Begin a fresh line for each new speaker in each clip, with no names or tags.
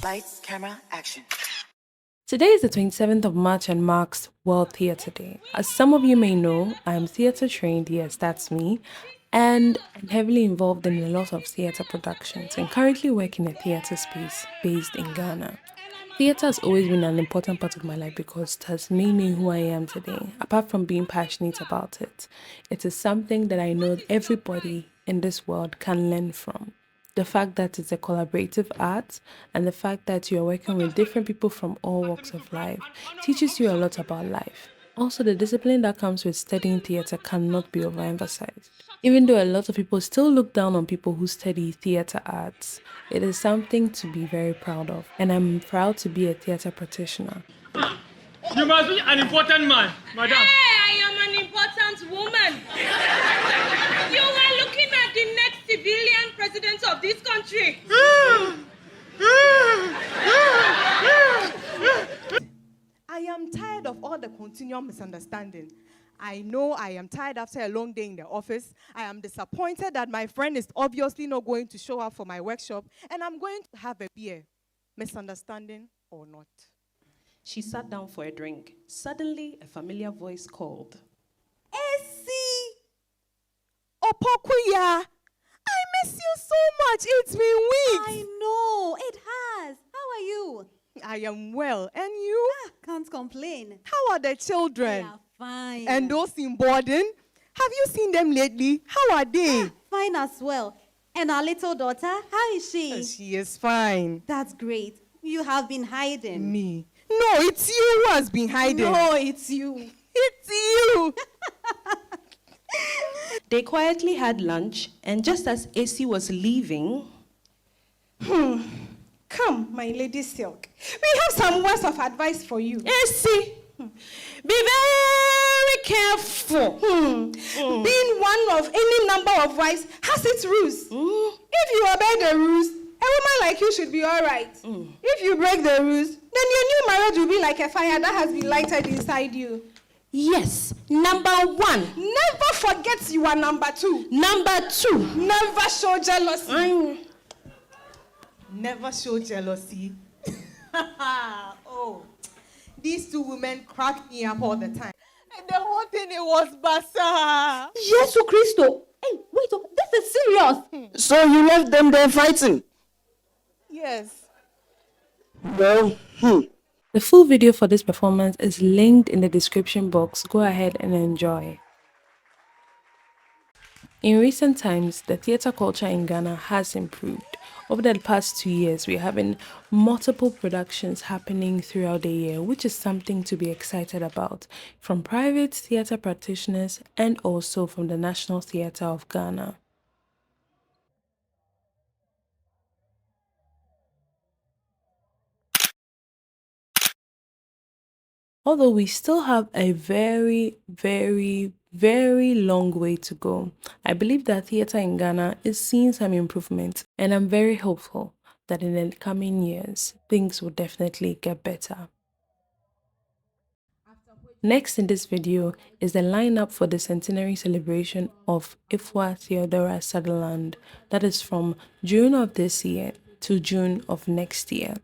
Lights, camera, action.
Today is the 27th of March and marks World Theatre Day. As some of you may know, I am theatre trained, yes, that's me, and I'm heavily involved in a lot of theatre productions and currently work in a theatre space based in Ghana. Theatre has always been an important part of my life because it has made me who I am today. Apart from being passionate about it, it is something that I know everybody in this world can learn from. The fact that it's a collaborative art and the fact that you're working with different people from all walks of life teaches you a lot about life. Also, the discipline that comes with studying theatre cannot be overemphasized. Even though a lot of people still look down on people who study theatre arts, it is something to be very proud of, and I'm proud to be a theatre practitioner.
You must be an important man, madam.
Hey, I am an important woman. You were looking at the next civilian president of this country.
I am tired of all the continual misunderstanding. I know I am tired after a long day in the office. I am disappointed that my friend is obviously not going to show up for my workshop, and I'm going to have a beer. Misunderstanding or not.
She sat down for a drink. Suddenly, a familiar voice called.
Essie! Opokuya! I miss you so much. It's been weeks.
I know, it has. How are you?
I am well. And you?
Can't complain.
How are the children?
They are fine.
And those in boarding? Have you seen them lately? How are they?
Fine as well. And our little daughter, how is she?
She is fine.
That's great. You have been hiding.
Me? No, it's you who has been hiding.
No, it's you.
It's you.
They quietly had lunch, and just as Essie was leaving,
Come, my lady Silk. We have some words of advice for you.
Essie, be very careful.
Being one of any number of wives has its rules. If you obey the rules, a woman like you should be all right. If you break the rules, then your new marriage will be like a fire that has been lighted inside you.
Yes, number one.
Never forget you are number two.
Number two.
Never show jealousy.
Never show jealousy. Oh, these two women crack me up all the time. And the whole thing, it was basa.
Jesus Christo. Hey, wait, this is serious.
So you left them there fighting?
Yes.
Well,
The full video for this performance is linked in the description box. Go ahead and enjoy. In recent times, the theatre culture in Ghana has improved. Over the past 2 years, we're having multiple productions happening throughout the year, which is something to be excited about, from private theatre practitioners and also from the National Theatre of Ghana. Although we still have a very long way to go, I believe that theatre in Ghana is seeing some improvement, and I'm very hopeful that in the coming years, things will definitely get better. Next in this video is the lineup for the centenary celebration of Efua Theodora Sutherland, that is from June of this year to June of next year.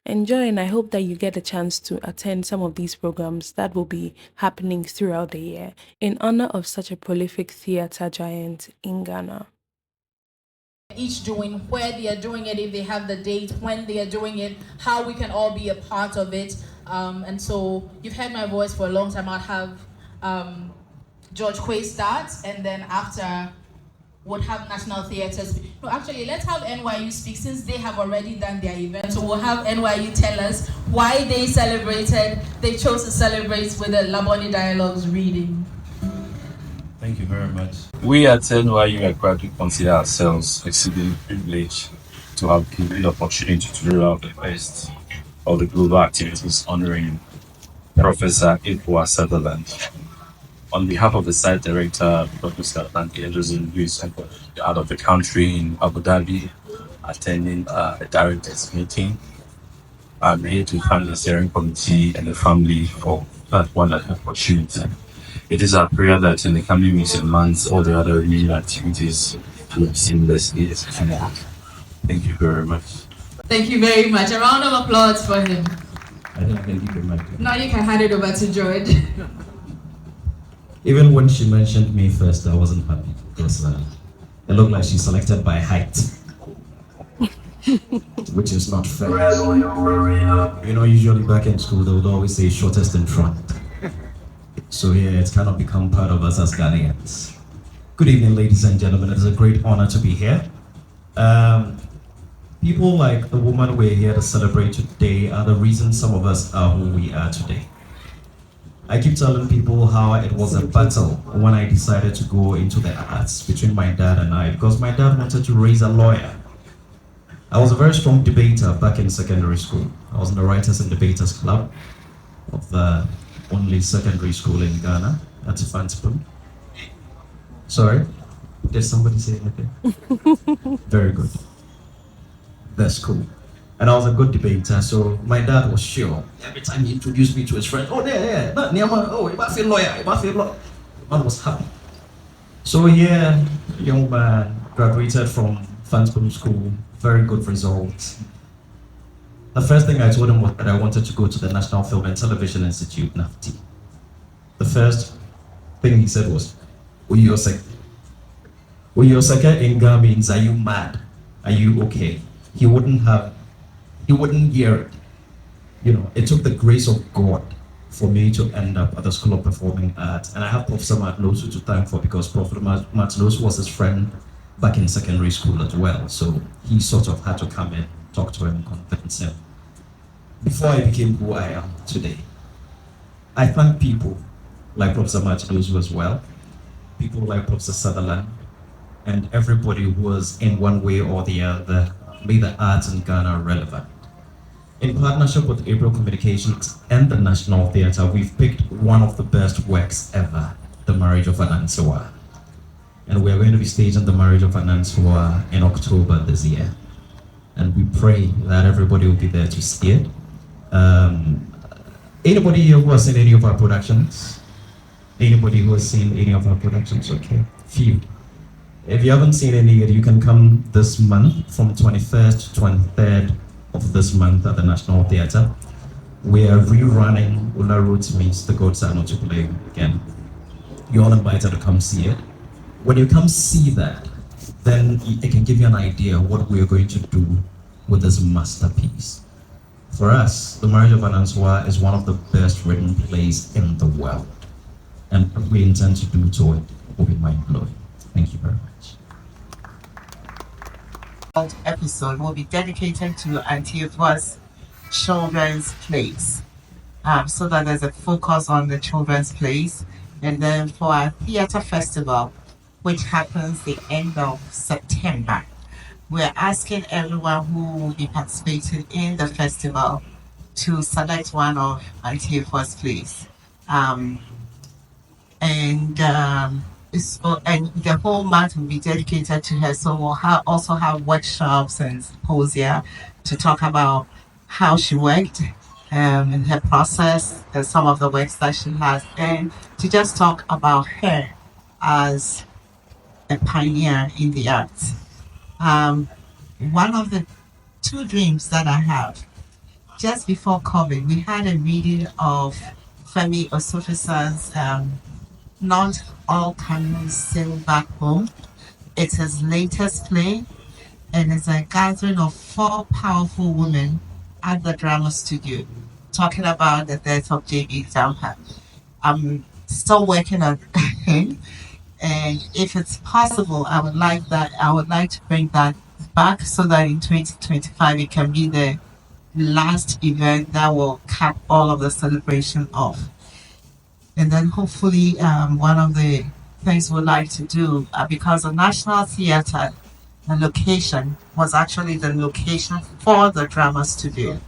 Enjoy, and I hope that you get a chance to attend some of these programs that will be happening throughout the year in honor of such a prolific theatre giant in Ghana.
Each doing, where they are doing it, if they have the date, when they are doing it, how we can all be a part of it. And so you've heard my voice for a long time. I'll have George Quay start, and then after would have National Theatres. No, actually, let's have NYU speak since they have already done their event. So we'll have NYU tell us why they chose to celebrate with the Laboni Dialogues reading.
Thank you very much. We at NYU Accra consider ourselves exceedingly privileged to have given the opportunity to roll out the first of the global activities honoring Professor Efua Sutherland. On behalf of the site director, Professor Joseph, who is out of the country in Abu Dhabi, attending a directors meeting, I'm here to thank the steering committee and the family for that wonderful opportunity. It is our prayer that in the coming weeks and months, all the other related activities will be seamlessly executed. Thank you very much.
Thank you very much. A round of applause for him.
I think I can give it mic.
Now you can hand it over to George.
Even when she mentioned me first, I wasn't happy because it looked like she selected by height, which is not fair. You know, usually back in school, they would always say shortest in front. So yeah, it's kind of become part of us as Ghanaians. Good evening, ladies and gentlemen. It is a great honor to be here. People like the woman we're here to celebrate today are the reason some of us are who we are today. I keep telling people how it was a battle when I decided to go into the arts between my dad and I, because my dad wanted to raise a lawyer. I was a very strong debater back in secondary school. I was in the Writers and Debaters Club of the only secondary school in Ghana. That's Efua. Sorry, did somebody say anything? Very good. That's cool. And I was a good debater, so my dad was sure. Every time he introduced me to his friends, oh, yeah, oh, you might feel lawyer, you might feel lawyer. Man was happy. So yeah, young man, graduated from Fanscom School, very good results. The first thing I told him was that I wanted to go to the National Film and Television Institute, NAFT. The first thing he said was, Uyoseke in Ghana means, are you mad? Are you okay? He wouldn't hear it. You know, it took the grace of God for me to end up at the School of Performing Arts. And I have Professor Matlosu to thank for, because Professor Matlosu was his friend back in secondary school as well. So he sort of had to come in, talk to him, and convince him. Before I became who I am today, I thank people like Professor Matlosu as well, people like Professor Sutherland, and everybody who was in one way or the other made the arts in Ghana relevant. In partnership with April Communications and the National Theatre, we've picked one of the best works ever, The Marriage of Anansiwa. And we're going to be staging The Marriage of Anansiwa in October this year. And we pray that everybody will be there to see it. Anybody here who has seen any of our productions? Anybody who has seen any of our productions? Okay, few. If you haven't seen any yet, you can come this month from 21st to 23rd of this month at the National Theatre. We are rerunning Ula Roots Meets The Goats Are Not to Play again. You're all invited to come see it. When you come see that, then it can give you an idea of what we're going to do with this masterpiece. For us, The Marriage of Anansiwa is one of the best written plays in the world. And what we intend to do to it will be mind-blowing. Thank you very much.
Episode will be dedicated to Auntie Efua's children's plays, so that there's a focus on the children's plays. And then for our theatre festival, which happens the end of September, we're asking everyone who will be participating in the festival to select one of Auntie Efua's plays. And the whole month will be dedicated to her. So we'll also have workshops and symposia to talk about how she worked in her process and some of the works that she has, and to just talk about her as a pioneer in the arts. One of the two dreams that I have, just before COVID, we had a reading of Femi Osofisa's Not All Canoes Sail Back Home. It's his latest play, and it's a gathering of 4 powerful women at the drama studio talking about the death of J.B. Zampa. I'm still working on it, and if it's possible, I would like to bring that back so that in 2025 it can be the last event that will cap all of the celebration off. And then hopefully one of the things we'd like to do, because the National Theatre, the location was actually the location for the drama studio.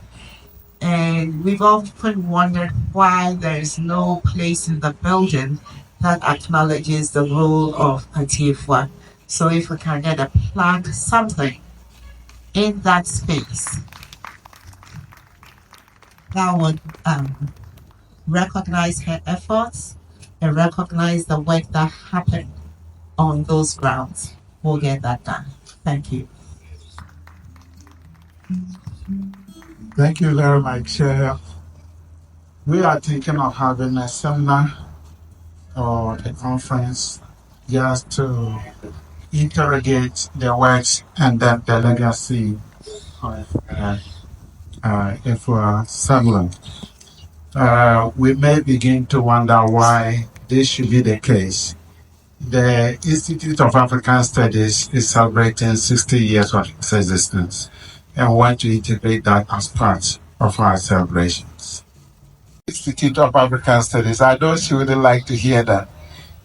And we've often wondered why there is no place in the building that acknowledges the role of Auntie Efua. So if we can get a plaque, something in that space, that would recognize her efforts and recognize the work that happened on those grounds. We'll get that done. Thank you.
Thank you very much. We are thinking of having a seminar or a conference just to interrogate the works and then the legacy of Efua Sutherland. We may begin to wonder why this should be the case. The Institute of African Studies is celebrating 60 years of its existence and want to integrate that as part of our celebrations. Institute of African Studies, I know she would like to hear that.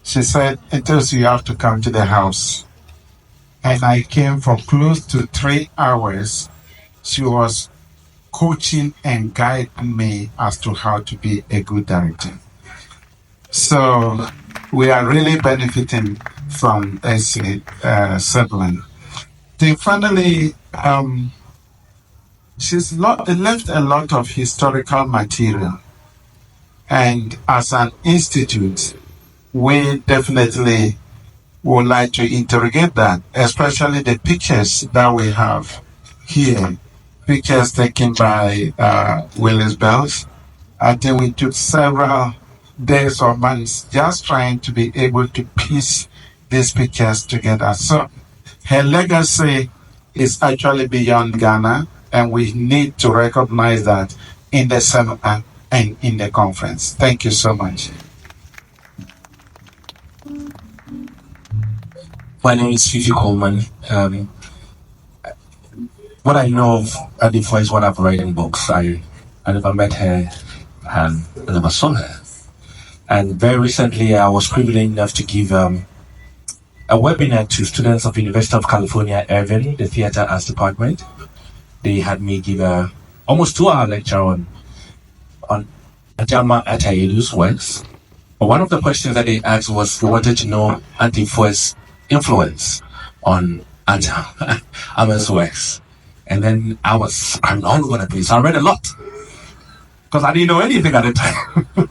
She said, until you have to come to the house. And I came for close to 3 hours. She was coaching and guiding me as to how to be a good director. So we are really benefiting from Efua Sutherland. Then finally, she's left a lot of historical material. And as an institute, we definitely would like to interrogate that, especially the pictures that we have here. Pictures taken by Willis Bells. I think we took several days or months just trying to be able to piece these pictures together. So her legacy is actually beyond Ghana, and we need to recognize that in the seminar and in the conference. Thank you so much.
My name is Fifi Coleman. What I know of Efua is what I've read in books. I never met her and I never saw her. And very recently I was privileged enough to give a webinar to students of University of California, Irvine, the Theater Arts Department. They had me give a almost 2-hour lecture on Ajama Atayelu's works. But one of the questions that they asked was, they wanted to know Auntie Efua's influence on Ama's works. And then I'm all over the place. I read a lot because I didn't know anything at the time.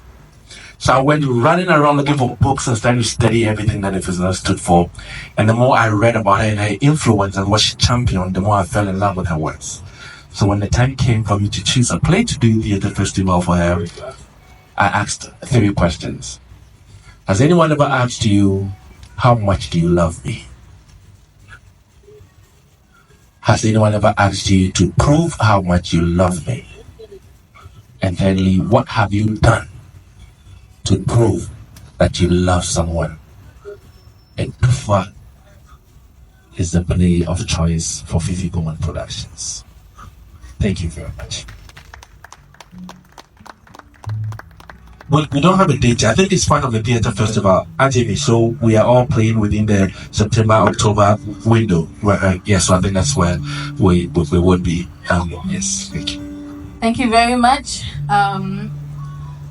So I went running around looking for books and started to study everything that Efua stood for. And the more I read about her and her influence and what she championed, the more I fell in love with her works. So when the time came for me to choose a play to do the festival for her, I asked 3 questions. Has anyone ever asked you, how much do you love me? Has anyone ever asked you to prove how much you love me? And thirdly, what have you done to prove that you love someone? And Efua is the play of choice for Fifi Coleman Productions. Thank you very much. Well, we don't have a date. I think it's part of the theater festival, Ajimi. So we are all playing within the September-October window. So I think that's where we would be. Yes, thank you.
Thank you very much.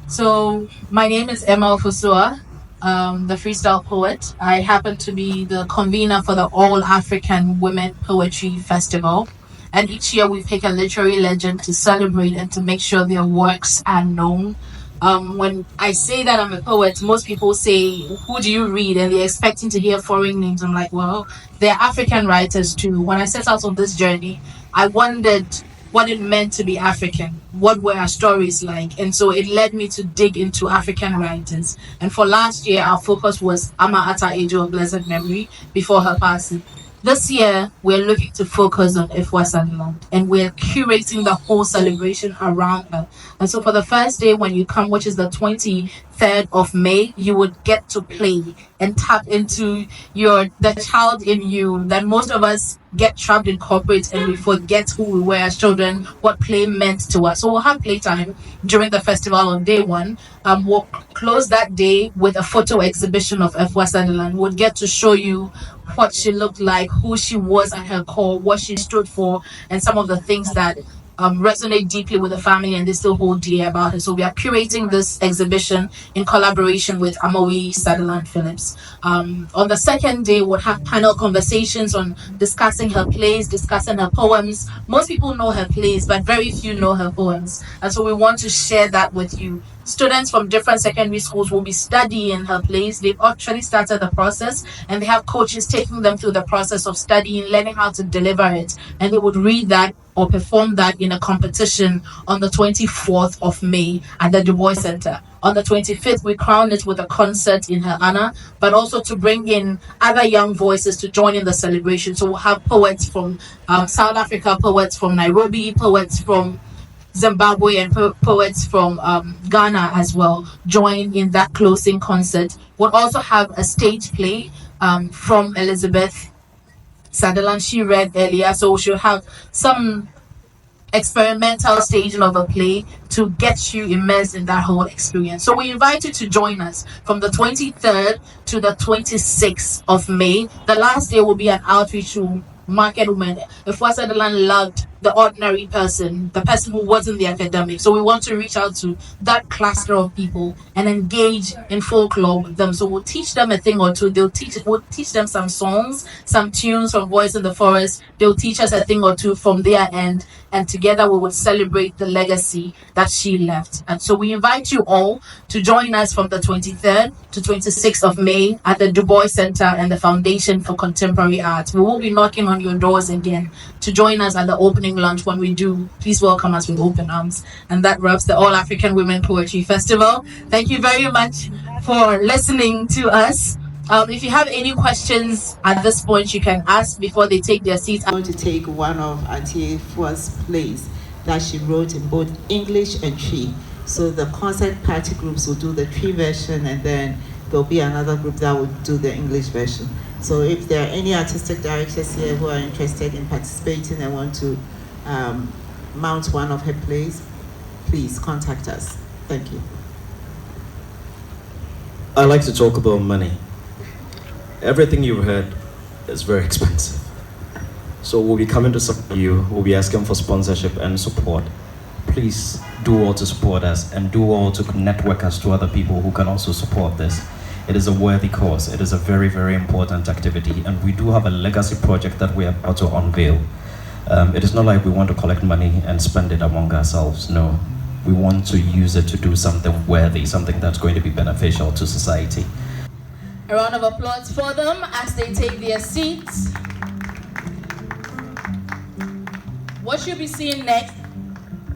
So my name is Emma Ofusua, the freestyle poet. I happen to be the convener for the All African Women Poetry Festival. And each year we pick a literary legend to celebrate and to make sure their works are known. When I say that I'm a poet, most people say, who do you read? And they're expecting to hear foreign names. I'm like, well, they're African writers too. When I set out on this journey, I wondered what it meant to be African. What were our stories like? And so it led me to dig into African writers. And for last year, our focus was Ama Ata Ejo of blessed memory before her passing. This year, we're looking to focus on Efua Sutherland, and we're curating the whole celebration around her. And so for the first day when you come, which is the 23rd of May, you would get to play and tap into the child in you that most of us get trapped in corporate and we forget who we were as children, what play meant to us. So we'll have playtime during the festival on day 1. We'll close that day with a photo exhibition of Efua Sutherland. We'll get to show you what she looked like, who she was at her core, what she stood for, and some of the things that resonate deeply with the family and they still hold dear about her. So we are curating this exhibition in collaboration with Amoy Sutherland Phillips. On the second day, we'll have panel conversations on discussing her plays, discussing her poems. Most people know her plays, but very few know her poems. And so we want to share that with you. Students from different secondary schools will be studying her plays. They've actually started the process and they have coaches taking them through the process of studying, learning how to deliver it. And they would read that or perform that in a competition on the 24th of May at the Du Bois Center. On the 25th, we crown it with a concert in her honor, but also to bring in other young voices to join in the celebration. So we'll have poets from South Africa, poets from Nairobi, poets from Zimbabwe, and poets from Ghana as well join in that closing concert. We'll also have a stage play from Elizabeth Sutherland. She read earlier, so she'll have some experimental staging of a play to get you immersed in that whole experience. So we invite you to join us from the 23rd to the 26th of May. The last day will be an outreach to market women. Efua Sutherland loved the ordinary person, the person who wasn't the academic. So we want to reach out to that cluster of people and engage in folklore with them. So we'll teach them a thing or two. We'll teach them some songs, some tunes from Voice in the Forest. They'll teach us a thing or two from their end, and together we will celebrate the legacy that she left. And so we invite you all to join us from the 23rd to 26th of May at the Du Bois Center and the Foundation for Contemporary Art. We will be knocking on your doors again to join us at the opening lunch. When we do, please welcome us with open arms. And that wraps the All African Women Poetry Festival. Thank you very much for listening to us. If you have any questions at this point, you can ask before they take their seats.
I'm going to take one of Auntie Efua's plays that she wrote in both English and Tree. So the concert party groups will do the Tree version, and then there'll be another group that will do the English version. So if there are any artistic directors here who are interested in participating and want to mount one of her plays, please contact us. Thank you.
I like to talk about money. Everything you've heard is very expensive. So we'll be coming to support you, we'll be asking for sponsorship and support. Please do all to support us and do all to network us to other people who can also support this. It is a worthy cause. It is a very, very important activity, and we do have a legacy project that we are about to unveil. It is not like we want to collect money and spend it among ourselves. No, we want to use it to do something worthy, something that's going to be beneficial to society.
A round of applause for them as they take their seats. What you'll be seeing next.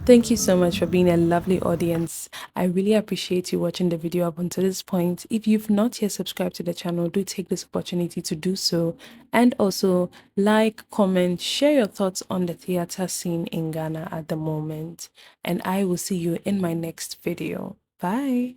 Thank you so much for being a lovely audience. I really appreciate you watching the video up until this point. If you've not yet subscribed to the channel, do take this opportunity to do so. And also like, comment, share your thoughts on the theater scene in Ghana at the moment. And I will see you in my next video. Bye.